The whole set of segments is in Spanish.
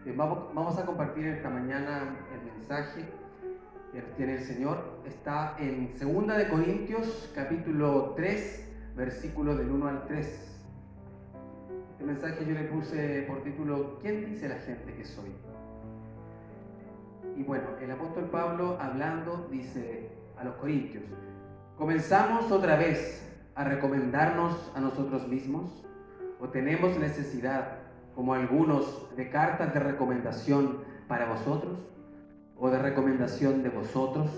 Vamos a compartir esta mañana el mensaje que tiene el Señor. Está en 2 de Corintios, capítulo 3, versículos del 1 al 3. Este mensaje yo le puse por título ¿Quién dice la gente que soy? Y bueno, el apóstol Pablo hablando dice a los corintios: ¿comenzamos otra vez a recomendarnos a nosotros mismos? ¿O tenemos necesidad, como algunos, de cartas de recomendación para vosotros? ¿O de recomendación de vosotros?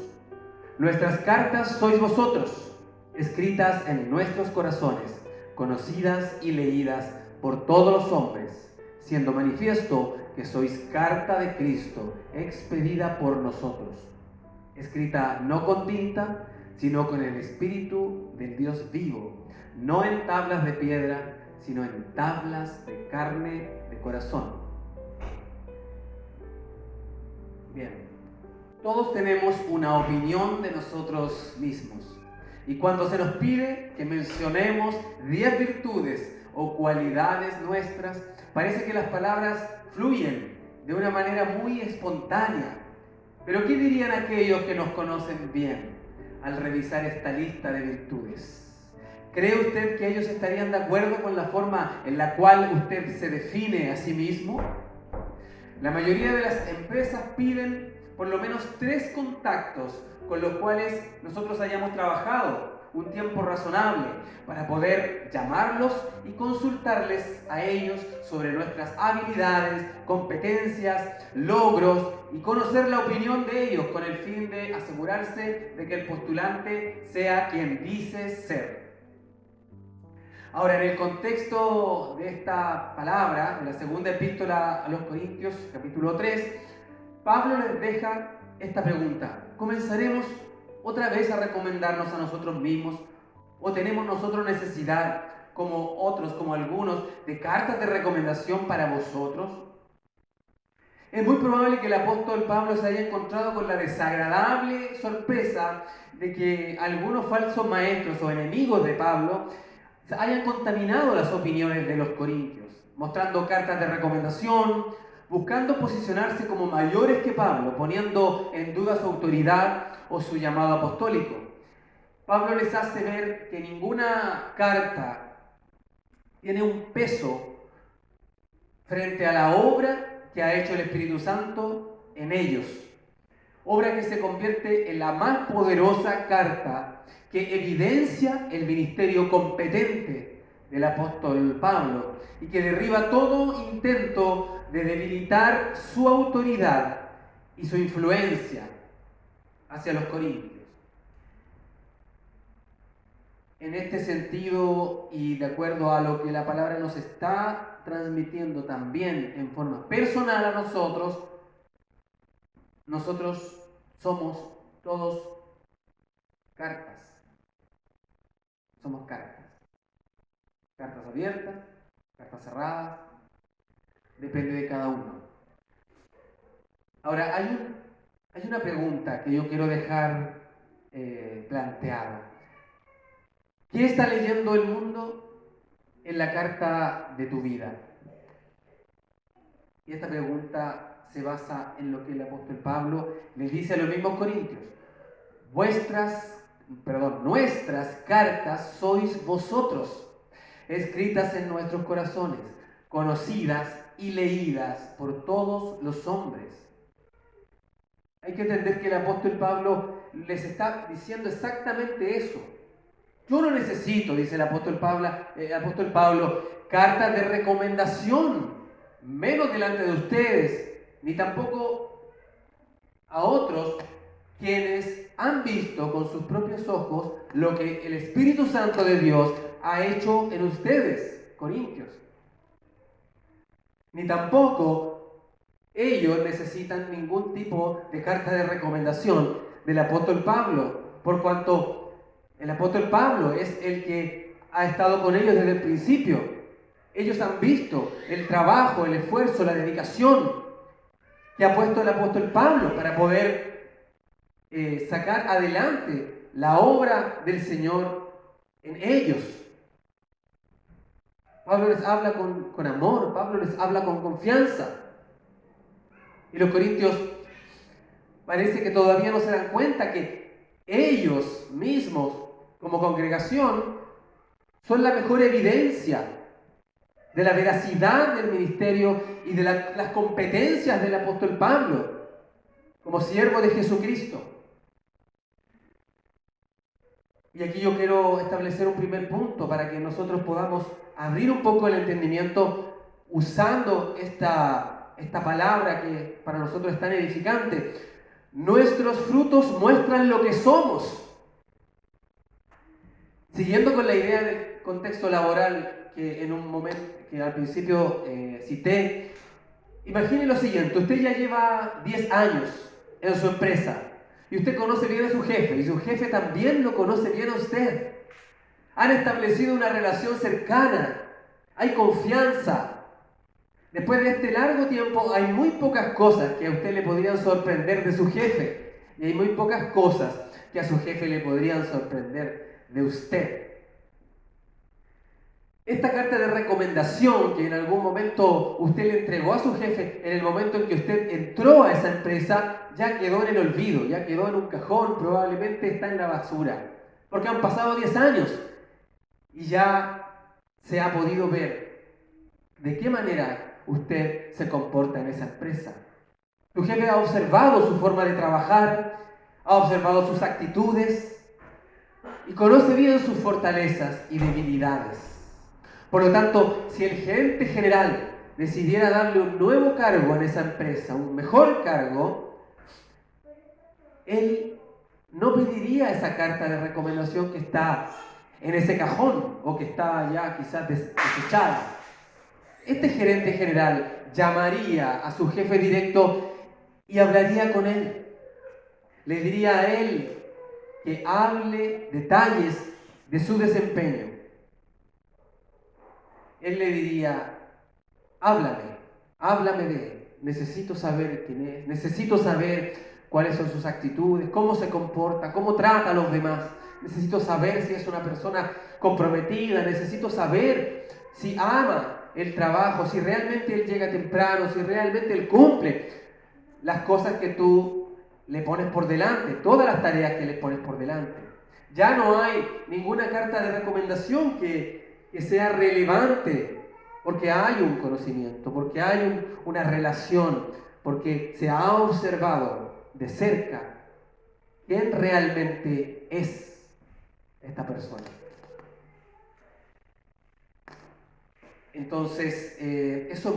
Nuestras cartas sois vosotros, escritas en nuestros corazones, conocidas y leídas por todos los hombres, siendo manifiesto que sois carta de Cristo, expedida por nosotros, escrita no con tinta, sino con el Espíritu del Dios vivo, no en tablas de piedra, sino en tablas de carne de corazón. Bien, todos tenemos una opinión de nosotros mismos. Y cuando se nos pide que mencionemos 10 virtudes o cualidades nuestras, parece que las palabras fluyen de una manera muy espontánea. Pero ¿qué dirían aquellos que nos conocen bien al revisar esta lista de virtudes? ¿Cree usted que ellos estarían de acuerdo con la forma en la cual usted se define a sí mismo? La mayoría de las empresas piden por lo menos 3 contactos con los cuales nosotros hayamos trabajado un tiempo razonable para poder llamarlos y consultarles a ellos sobre nuestras habilidades, competencias, logros y conocer la opinión de ellos con el fin de asegurarse de que el postulante sea quien dice ser. Ahora, en el contexto de esta palabra, en la segunda epístola a los Corintios, capítulo 3, Pablo les deja esta pregunta: ¿comenzaremos otra vez a recomendarnos a nosotros mismos? ¿O tenemos nosotros necesidad, como otros, como algunos, de cartas de recomendación para vosotros? Es muy probable que el apóstol Pablo se haya encontrado con la desagradable sorpresa de que algunos falsos maestros o enemigos de Pablo hayan contaminado las opiniones de los corintios, mostrando cartas de recomendación, buscando posicionarse como mayores que Pablo, poniendo en duda su autoridad o su llamado apostólico. Pablo les hace ver que ninguna carta tiene un peso frente a la obra que ha hecho el Espíritu Santo en ellos. Obra que se convierte en la más poderosa carta que evidencia el ministerio competente del apóstol Pablo y que derriba todo intento de debilitar su autoridad y su influencia hacia los corintios. En este sentido, y de acuerdo a lo que la palabra nos está transmitiendo también en forma personal a nosotros somos todos cartas. Somos cartas. Cartas abiertas, cartas cerradas, depende de cada uno. Ahora, hay una pregunta que yo quiero dejar planteada. ¿Qué está leyendo el mundo en la carta de tu vida? Y esta pregunta se basa en lo que el apóstol Pablo les dice a los mismos corintios. Nuestras cartas sois vosotros, escritas en nuestros corazones, conocidas y leídas por todos los hombres. Hay que entender que el apóstol Pablo les está diciendo exactamente eso. Yo no necesito, dice el apóstol Pablo, cartas de recomendación, menos delante de ustedes, ni tampoco a otros quienes han visto con sus propios ojos lo que el Espíritu Santo de Dios ha hecho en ustedes, corintios. Ni tampoco ellos necesitan ningún tipo de carta de recomendación del apóstol Pablo, por cuanto el apóstol Pablo es el que ha estado con ellos desde el principio. Ellos han visto el trabajo, el esfuerzo, la dedicación que ha puesto el apóstol Pablo para poder sacar adelante la obra del Señor en ellos. Pablo les habla con amor, Pablo les habla con confianza. Y los corintios parece que todavía no se dan cuenta que ellos mismos, como congregación, son la mejor evidencia de la veracidad del ministerio y de las competencias del apóstol Pablo como siervo de Jesucristo. Y aquí yo quiero establecer un primer punto para que nosotros podamos abrir un poco el entendimiento usando esta palabra que para nosotros es tan edificante. Nuestros frutos muestran lo que somos. Siguiendo con la idea del contexto laboral que en un momento que al principio cité, imagine lo siguiente: usted ya lleva 10 años en su empresa y usted conoce bien a su jefe y su jefe también lo conoce bien a usted. Han establecido una relación cercana, hay confianza. Después de este largo tiempo hay muy pocas cosas que a usted le podrían sorprender de su jefe y hay muy pocas cosas que a su jefe le podrían sorprender de usted. Esta carta de recomendación que en algún momento usted le entregó a su jefe, en el momento en que usted entró a esa empresa, ya quedó en el olvido, ya quedó en un cajón, probablemente está en la basura, porque han pasado 10 años y ya se ha podido ver de qué manera usted se comporta en esa empresa. Su jefe ha observado su forma de trabajar, ha observado sus actitudes y conoce bien sus fortalezas y debilidades. Por lo tanto, si el gerente general decidiera darle un nuevo cargo en esa empresa, un mejor cargo, él no pediría esa carta de recomendación que está en ese cajón o que está ya quizás desechada. Este gerente general llamaría a su jefe directo y hablaría con él. Le diría a él que hable detalles de su desempeño. Él le diría: háblame de él. Necesito saber quién es, necesito saber cuáles son sus actitudes, cómo se comporta, cómo trata a los demás. Necesito saber si es una persona comprometida, necesito saber si ama el trabajo, si realmente él llega temprano, si realmente él cumple las cosas que tú le pones por delante, todas las tareas que le pones por delante. Ya no hay ninguna carta de recomendación que sea relevante, porque hay un conocimiento, porque hay una relación, porque se ha observado de cerca quién realmente es esta persona. Entonces, eso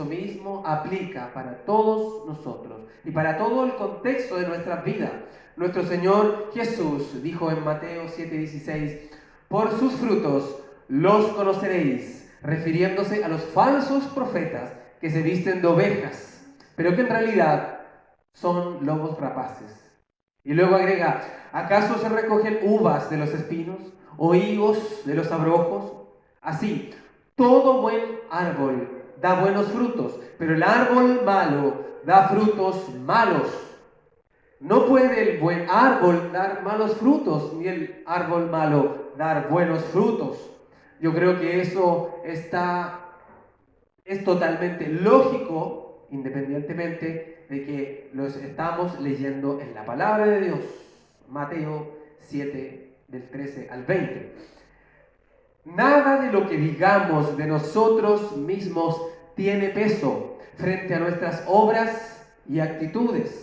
mismo aplica para todos nosotros y para todo el contexto de nuestras vidas. Nuestro Señor Jesús dijo en Mateo 7:16: por sus frutos los conoceréis, refiriéndose a los falsos profetas que se visten de ovejas, pero que en realidad son lobos rapaces. Y luego agrega: ¿acaso se recogen uvas de los espinos o higos de los abrojos? Así, todo buen árbol da buenos frutos, pero el árbol malo da frutos malos. No puede el buen árbol dar malos frutos, ni el árbol malo dar buenos frutos. Yo creo que eso es totalmente lógico, independientemente de que lo estamos leyendo en la palabra de Dios. Mateo 7, del 13 al 20. Nada de lo que digamos de nosotros mismos tiene peso frente a nuestras obras y actitudes.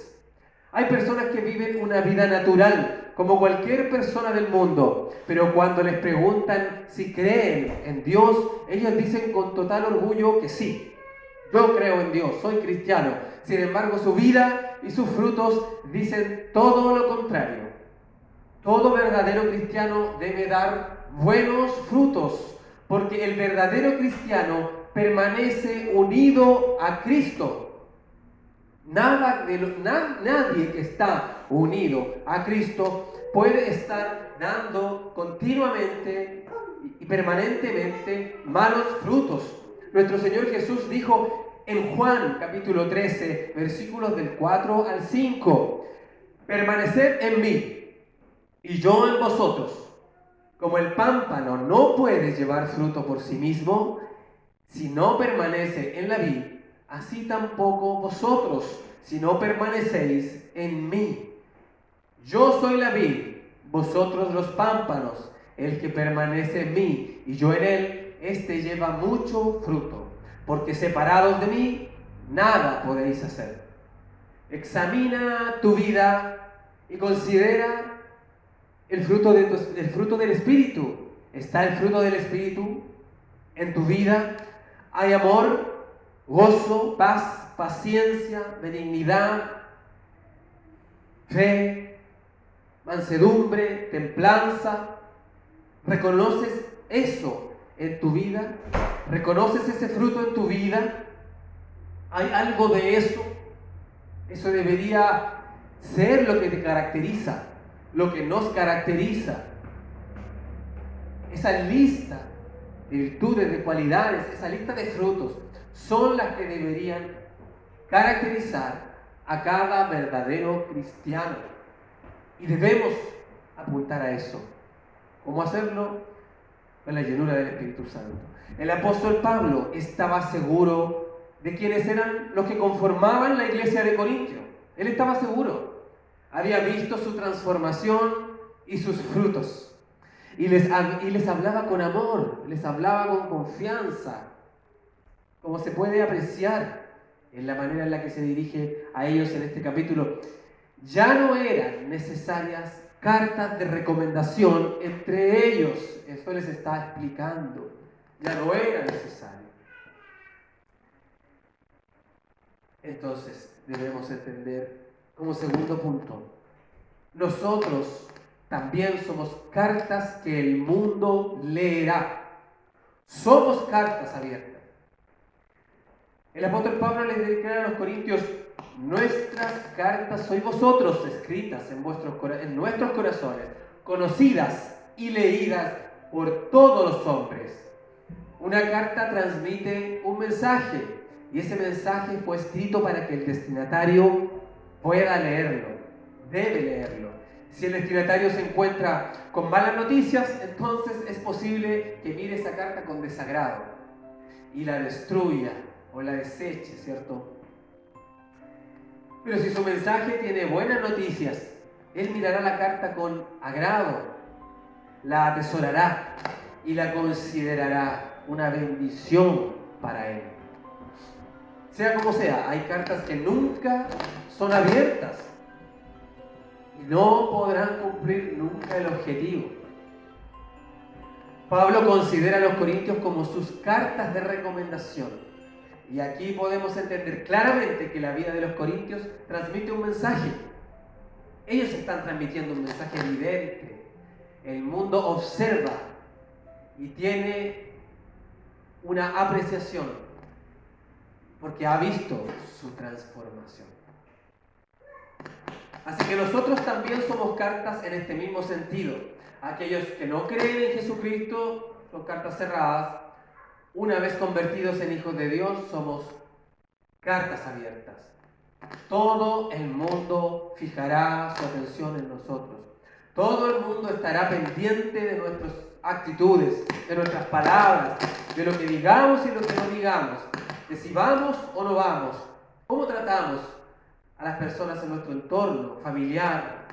Hay personas que viven una vida natural, como cualquier persona del mundo, pero cuando les preguntan si creen en Dios, ellos dicen con total orgullo que sí. Yo creo en Dios, soy cristiano. Sin embargo, su vida y sus frutos dicen todo lo contrario. Todo verdadero cristiano debe dar buenos frutos, porque el verdadero cristiano permanece unido a Cristo. Nadie que está unido a Cristo puede estar dando continuamente y permanentemente malos frutos. Nuestro Señor Jesús dijo en Juan capítulo 13, versículos del 4 al 5: permaneced en mí y yo en vosotros. Como el pámpano no puede llevar fruto por sí mismo si no permanece en la vid, así tampoco vosotros, si no permanecéis en mí. Yo soy la vid, vosotros los pámpanos. El que permanece en mí y yo en él, éste lleva mucho fruto, porque separados de mí, nada podéis hacer. Examina tu vida y considera el fruto del Espíritu. ¿Está el fruto del Espíritu en tu vida? ¿Hay amor, gozo, paz, paciencia, benignidad, fe, mansedumbre, templanza? ¿Reconoces eso en tu vida? ¿Reconoces ese fruto en tu vida? ¿Hay algo de eso? Eso debería ser lo que te caracteriza, lo que nos caracteriza. Esa lista de virtudes, de cualidades, esa lista de frutos, son las que deberían caracterizar a cada verdadero cristiano. Y debemos apuntar a eso. ¿Cómo hacerlo? Con la llenura del Espíritu Santo. El apóstol Pablo estaba seguro de quiénes eran los que conformaban la iglesia de Corintio. Él estaba seguro. Había visto su transformación y sus frutos. Y les hablaba con amor, les hablaba con confianza, como se puede apreciar en la manera en la que se dirige a ellos en este capítulo. Ya no eran necesarias cartas de recomendación entre ellos. Eso les está explicando. Ya no era necesario. Entonces, debemos entender como segundo punto, nosotros también somos cartas que el mundo leerá. Somos cartas abiertas. El apóstol Pablo les declara a los corintios: nuestras cartas sois vosotros, escritas en nuestros corazones, conocidas y leídas por todos los hombres. Una carta transmite un mensaje, y ese mensaje fue escrito para que el destinatario pueda leerlo, debe leerlo. Si el destinatario se encuentra con malas noticias, entonces es posible que mire esa carta con desagrado y la destruya o la deseche, ¿cierto? Pero si su mensaje tiene buenas noticias, él mirará la carta con agrado, la atesorará y la considerará una bendición para él. Sea como sea, hay cartas que nunca son abiertas y no podrán cumplir nunca el objetivo. Pablo considera a los corintios como sus cartas de recomendación. Y aquí podemos entender claramente que la vida de los corintios transmite un mensaje. Ellos están transmitiendo un mensaje evidente. El mundo observa y tiene una apreciación porque ha visto su transformación. Así que nosotros también somos cartas en este mismo sentido. Aquellos que no creen en Jesucristo son cartas cerradas. Una vez convertidos en hijos de Dios, somos cartas abiertas. Todo el mundo fijará su atención en nosotros. Todo el mundo estará pendiente de nuestras actitudes, de nuestras palabras, de lo que digamos y lo que no digamos, de si vamos o no vamos, cómo tratamos a las personas en nuestro entorno familiar,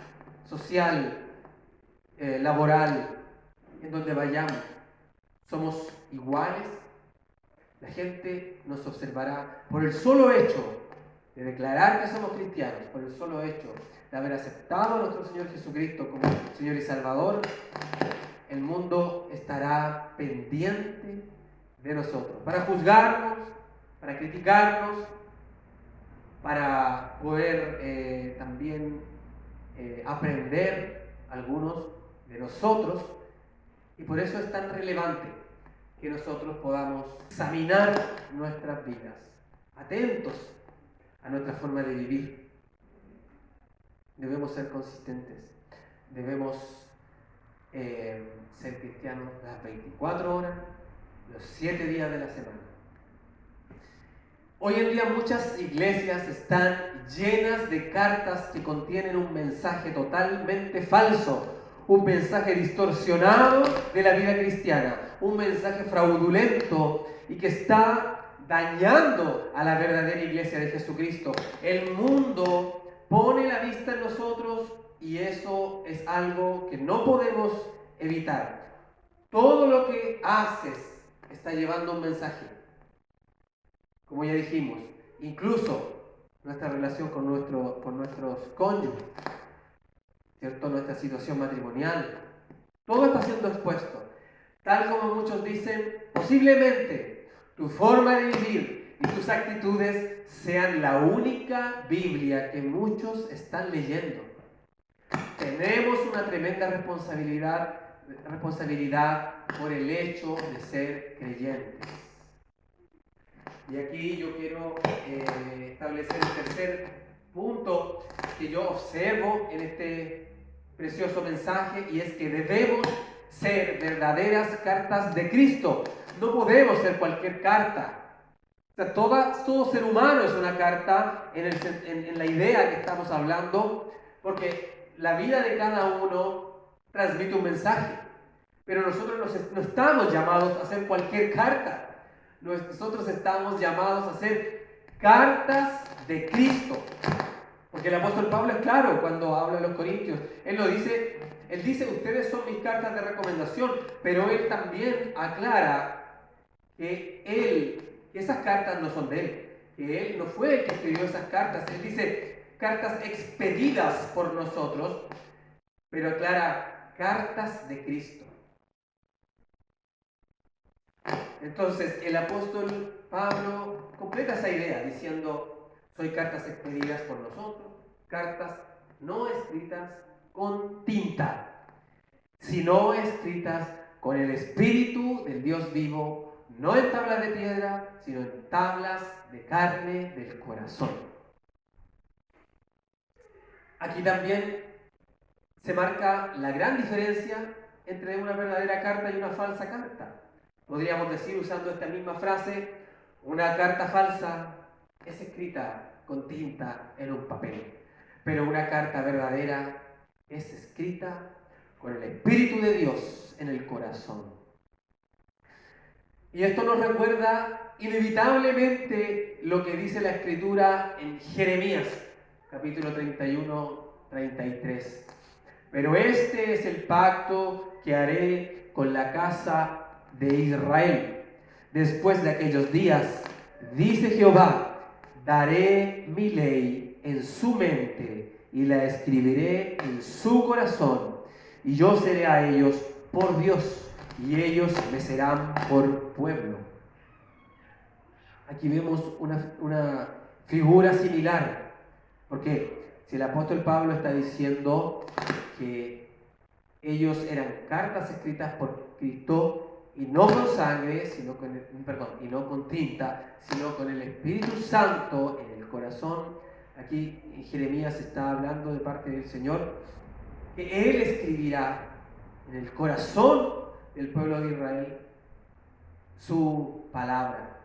social, laboral, en donde vayamos. ¿Somos iguales? La gente nos observará por el solo hecho de declarar que somos cristianos, por el solo hecho de haber aceptado a nuestro Señor Jesucristo como Señor y Salvador. El mundo estará pendiente de nosotros para juzgarnos, para criticarnos, para poder también aprender algunos de nosotros. Y por eso es tan relevante que nosotros podamos examinar nuestras vidas, atentos a nuestra forma de vivir. Debemos ser consistentes, debemos ser cristianos las 24 horas, los 7 días de la semana. Hoy en día muchas iglesias están llenas de cartas que contienen un mensaje totalmente falso, un mensaje distorsionado de la vida cristiana, un mensaje fraudulento y que está dañando a la verdadera iglesia de Jesucristo. El mundo pone la vista en nosotros y eso es algo que no podemos evitar. Todo lo que haces está llevando un mensaje. Como ya dijimos, incluso nuestra relación con nuestros cónyuges, ¿cierto? Nuestra situación matrimonial, todo está siendo expuesto. Tal como muchos dicen, posiblemente tu forma de vivir y tus actitudes sean la única Biblia que muchos están leyendo. Tenemos una tremenda responsabilidad por el hecho de ser creyentes. Y aquí yo quiero establecer el tercer punto que yo observo en este precioso mensaje, y es que debemos ser verdaderas cartas de Cristo. No podemos ser cualquier carta. O sea, todo ser humano es una carta en la idea que estamos hablando, porque la vida de cada uno transmite un mensaje. Pero nosotros no estamos llamados a ser cualquier carta. Nosotros estamos llamados a ser cartas de Cristo. Porque el apóstol Pablo es claro cuando habla de los Corintios. Él dice, ustedes son mis cartas de recomendación, pero él también aclara que esas cartas no son de él, que él no fue el que escribió esas cartas. Él dice, cartas expedidas por nosotros, pero aclara, cartas de Cristo. Entonces, el apóstol Pablo completa esa idea diciendo, soy cartas expedidas por nosotros, cartas no escritas con tinta, sino escritas con el Espíritu del Dios vivo, no en tablas de piedra, sino en tablas de carne del corazón. Aquí también se marca la gran diferencia entre una verdadera carta y una falsa carta. Podríamos decir, usando esta misma frase, una carta falsa es escrita con tinta en un papel, pero una carta verdadera es escrita con el Espíritu de Dios en el corazón. Y esto nos recuerda inevitablemente lo que dice la Escritura en Jeremías, capítulo 31-33. Pero este es el pacto que haré con la casa de Israel. Después de aquellos días, dice Jehová, daré mi ley en su mente y la escribiré en su corazón, y yo seré a ellos por Dios, y ellos me serán por pueblo. Aquí vemos una figura similar, porque si el apóstol Pablo está diciendo que ellos eran cartas escritas por Cristo, y no con sangre, y no con tinta, sino con el Espíritu Santo en el corazón. Aquí en Jeremías está hablando de parte del Señor, que Él escribirá en el corazón del pueblo de Israel su palabra,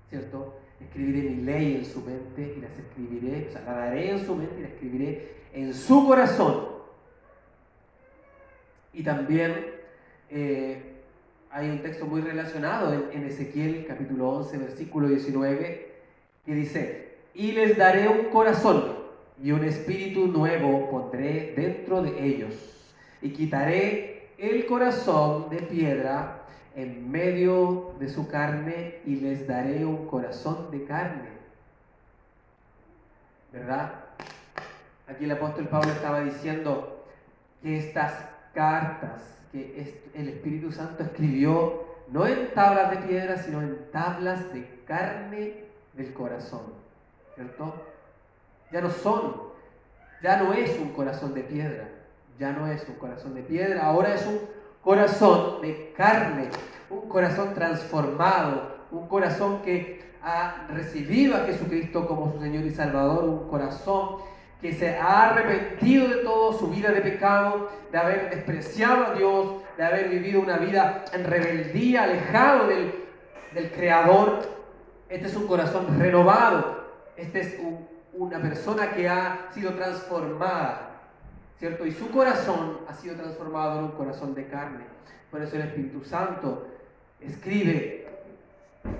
¿cierto? Escribiré mi ley en su mente y las escribiré, la daré en su mente y la escribiré en su corazón. Y también hay un texto muy relacionado en Ezequiel capítulo 11 versículo 19 que dice, y les daré un corazón y un espíritu nuevo pondré dentro de ellos, y quitaré el corazón de piedra en medio de su carne y les daré un corazón de carne. ¿Verdad? Aquí el apóstol Pablo estaba diciendo que estas cartas que el Espíritu Santo escribió no en tablas de piedra, sino en tablas de carne del corazón, ¿cierto? Ya no es un corazón de piedra, ahora es un corazón de carne, un corazón transformado, un corazón que ha recibido a Jesucristo como su Señor y Salvador, un corazón que se ha arrepentido de toda su vida de pecado, de haber despreciado a Dios, de haber vivido una vida en rebeldía, alejado del Creador. Este es un corazón renovado, este es una persona que ha sido transformada, ¿cierto? Y su corazón ha sido transformado en un corazón de carne. Por eso el Espíritu Santo escribe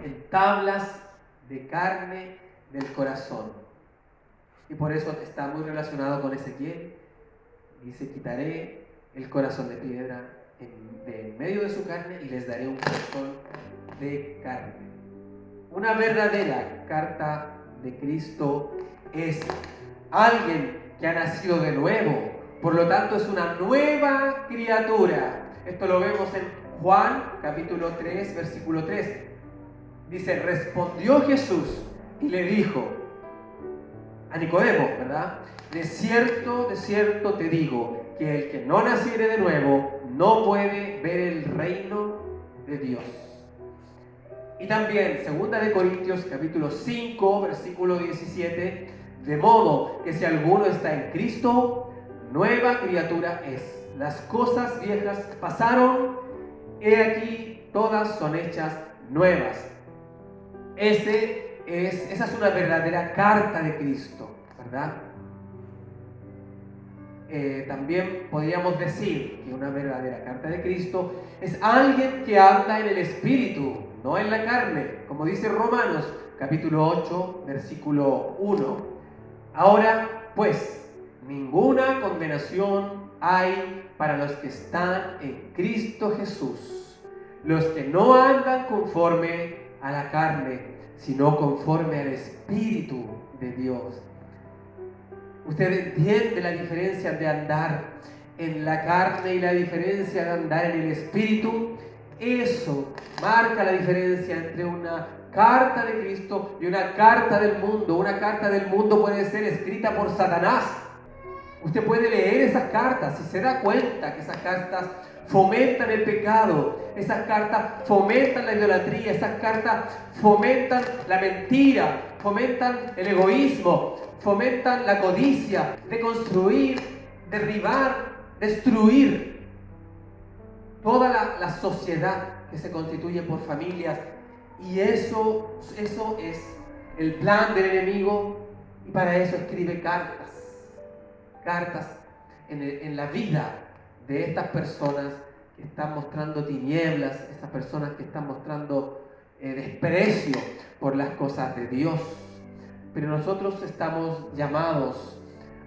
en tablas de carne del corazón. Y por eso está muy relacionado con Ezequiel. Dice, quitaré el corazón de piedra de en medio de su carne y les daré un corazón de carne. Una verdadera carta de Cristo es alguien que ha nacido de nuevo. Por lo tanto, es una nueva criatura. Esto lo vemos en Juan capítulo 3, versículo 3. Dice, respondió Jesús y le dijo a Nicodemo, ¿verdad? De cierto te digo, que el que no naciere de nuevo no puede ver el reino de Dios. Y también, 2 Corintios capítulo 5, versículo 17, de modo que si alguno está en Cristo, nueva criatura es. Las cosas viejas pasaron, he aquí, todas son hechas nuevas. Esa es una verdadera carta de Cristo, ¿verdad? También podríamos decir que una verdadera carta de Cristo es alguien que anda en el Espíritu, no en la carne, como dice Romanos capítulo 8, versículo 1. Ahora, pues, ninguna condenación hay para los que están en Cristo Jesús, los que no andan conforme a la carne, sino conforme al Espíritu de Dios. Usted entiende la diferencia de andar en la carne y la diferencia de andar en el Espíritu. Eso marca la diferencia entre una carta de Cristo y una carta del mundo. Una carta del mundo puede ser escrita por Satanás. Usted puede leer esas cartas y se da cuenta que esas cartas fomentan el pecado, esas cartas fomentan la idolatría, esas cartas fomentan la mentira, fomentan el egoísmo, fomentan la codicia, de construir, derribar, destruir toda la sociedad que se constituye por familias. Y eso es el plan del enemigo, y para eso escribe cartas en la vida de estas personas que están mostrando tinieblas, estas personas que están mostrando desprecio por las cosas de Dios. Pero nosotros estamos llamados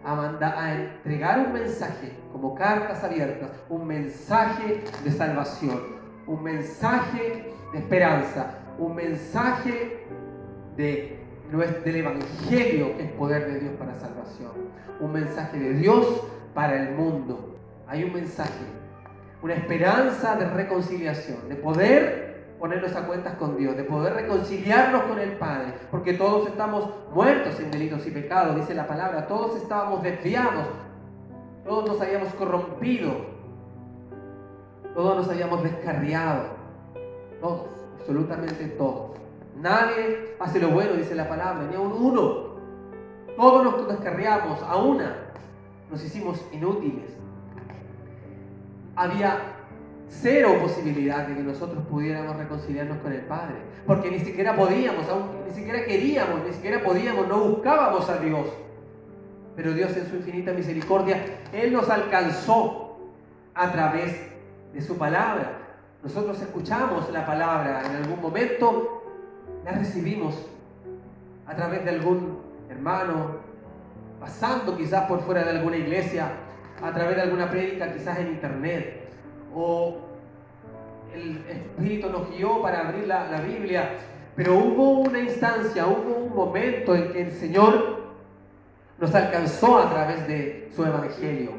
a entregar un mensaje como cartas abiertas, un mensaje de salvación, un mensaje de esperanza, un mensaje del Evangelio, que es poder de Dios para salvación, un mensaje de Dios para el mundo. Hay un mensaje, una esperanza de reconciliación, de poder ponernos a cuentas con Dios, de poder reconciliarnos con el Padre, porque todos estamos muertos en delitos y pecados, dice la palabra, todos estábamos desviados, todos nos habíamos corrompido, todos nos habíamos descarriado, todos, absolutamente todos. Nadie hace lo bueno, dice la palabra, ni aun uno. Todos nos descarriamos, a una nos hicimos inútiles. Había cero posibilidad de que nosotros pudiéramos reconciliarnos con el Padre, porque ni siquiera podíamos, ni siquiera queríamos, ni siquiera podíamos, no buscábamos a Dios. Pero Dios, en su infinita misericordia, Él nos alcanzó a través de su palabra. Nosotros escuchamos la palabra en algún momento, la recibimos a través de algún hermano, pasando quizás por fuera de alguna iglesia, a través de alguna prédica quizás en internet, o el Espíritu nos guió para abrir la Biblia, pero hubo una instancia, hubo un momento en que el Señor nos alcanzó a través de su Evangelio,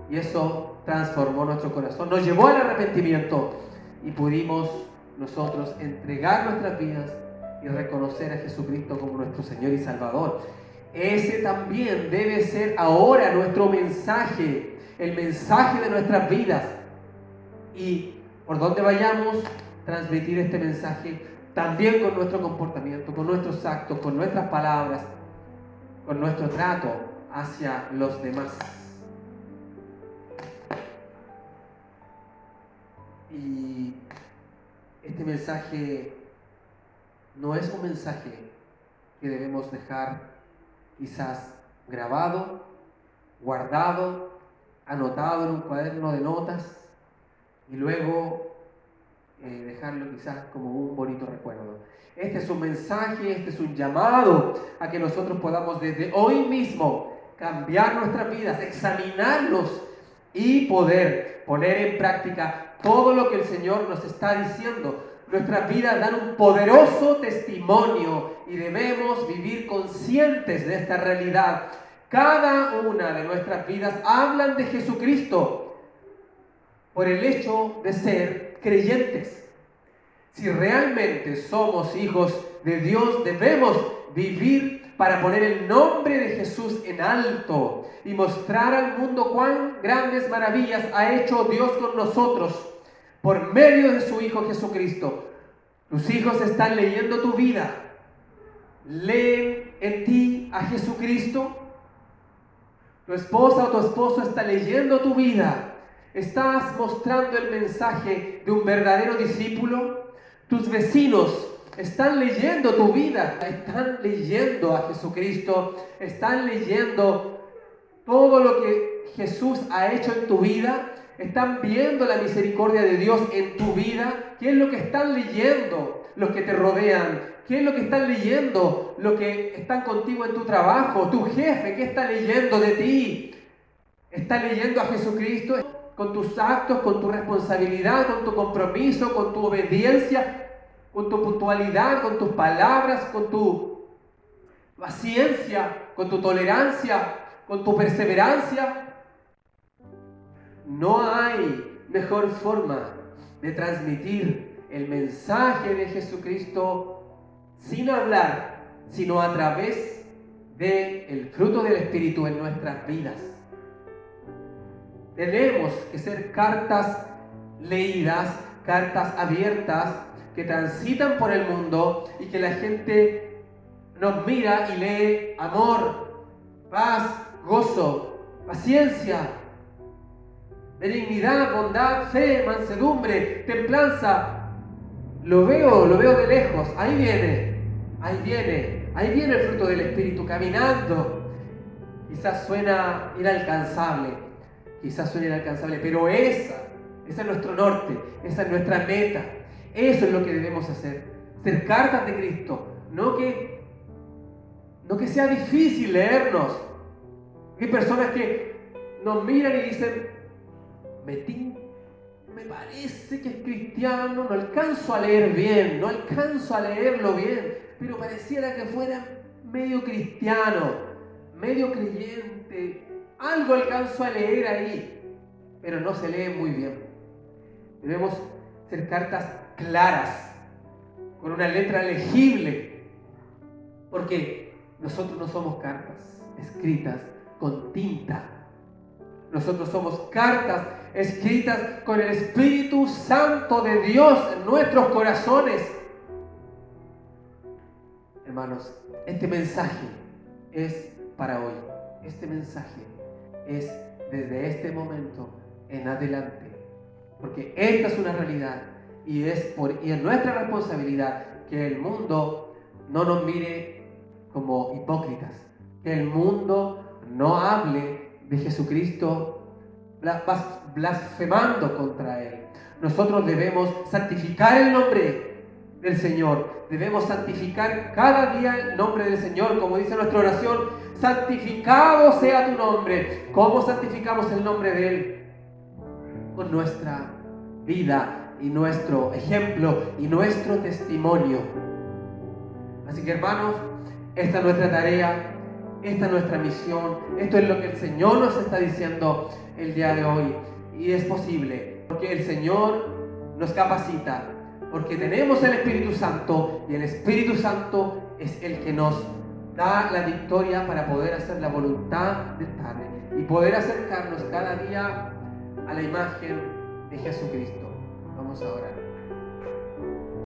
y eso transformó nuestro corazón, nos llevó al arrepentimiento, y pudimos nosotros entregar nuestras vidas y reconocer a Jesucristo como nuestro Señor y Salvador. Ese también debe ser ahora nuestro mensaje, el mensaje de nuestras vidas. Y por donde vayamos, transmitir este mensaje también con nuestro comportamiento, con nuestros actos, con nuestras palabras, con nuestro trato hacia los demás. Y este mensaje no es un mensaje que debemos dejar quizás grabado, guardado, anotado en un cuaderno de notas y luego dejarlo quizás como un bonito recuerdo. Este es un mensaje, este es un llamado a que nosotros podamos desde hoy mismo cambiar nuestras vidas, examinarnos y poder poner en práctica todo lo que el Señor nos está diciendo. Nuestras vidas dan un poderoso testimonio y debemos vivir conscientes de esta realidad. Cada una de nuestras vidas hablan de Jesucristo por el hecho de ser creyentes. Si realmente somos hijos de Dios, debemos vivir para poner el nombre de Jesús en alto y mostrar al mundo cuán grandes maravillas ha hecho Dios con nosotros por medio de su Hijo Jesucristo. Tus hijos están leyendo tu vida. ¿Leen en ti a Jesucristo? Tu esposa o tu esposo está leyendo tu vida. ¿Estás mostrando el mensaje de un verdadero discípulo? Tus vecinos están leyendo tu vida, están leyendo a Jesucristo, están leyendo todo lo que Jesús ha hecho en tu vida, están viendo la misericordia de Dios en tu vida. ¿Qué es lo que están leyendo los que te rodean? ¿Qué es lo que están leyendo los que están contigo en tu trabajo? Tu jefe, ¿qué está leyendo de ti? ¿Está leyendo a Jesucristo? Con tus actos, con tu responsabilidad, con tu compromiso, con tu obediencia, con tu puntualidad, con tus palabras, con tu paciencia, con tu tolerancia, con tu perseverancia. No hay mejor forma de transmitir el mensaje de Jesucristo sin hablar, sino a través del fruto del Espíritu en nuestras vidas. Tenemos que ser cartas leídas, cartas abiertas, que transitan por el mundo y que la gente nos mira y lee amor, paz, gozo, paciencia, benignidad, bondad, fe, mansedumbre, templanza. Lo veo de lejos. Ahí viene el fruto del Espíritu caminando. Quizás suena inalcanzable, pero esa es nuestro norte, esa es nuestra meta. Eso es lo que debemos hacer, ser cartas de Cristo, no que sea difícil leernos. Hay personas que nos miran y dicen, me parece que es cristiano, no alcanzo a leer bien, no alcanzo a leerlo bien, pero pareciera que fuera medio cristiano, medio creyente, algo alcanzo a leer ahí, pero no se lee muy bien. Debemos ser cartas claras, con una letra legible, porque nosotros no somos cartas escritas con tinta. Nosotros somos cartas escritas con el Espíritu Santo de Dios en nuestros corazones. Hermanos, este mensaje es para hoy. Este mensaje es desde este momento en adelante. Porque esta es una realidad y es nuestra responsabilidad que el mundo no nos mire como hipócritas. Que el mundo no hable de Jesucristo blasfemando contra Él. Nosotros debemos santificar el nombre del Señor. Debemos santificar cada día el nombre del Señor, como dice nuestra oración: santificado sea tu nombre. ¿Cómo santificamos el nombre de Él? Con nuestra vida y nuestro ejemplo y nuestro testimonio. Así que, hermanos, esta es nuestra tarea, esta es nuestra misión, esto es lo que el Señor nos está diciendo el día de hoy. Y es posible, porque el Señor nos capacita, porque tenemos el Espíritu Santo, y el Espíritu Santo es el que nos da la victoria para poder hacer la voluntad del Padre y poder acercarnos cada día a la imagen de Jesucristo. Vamos a orar.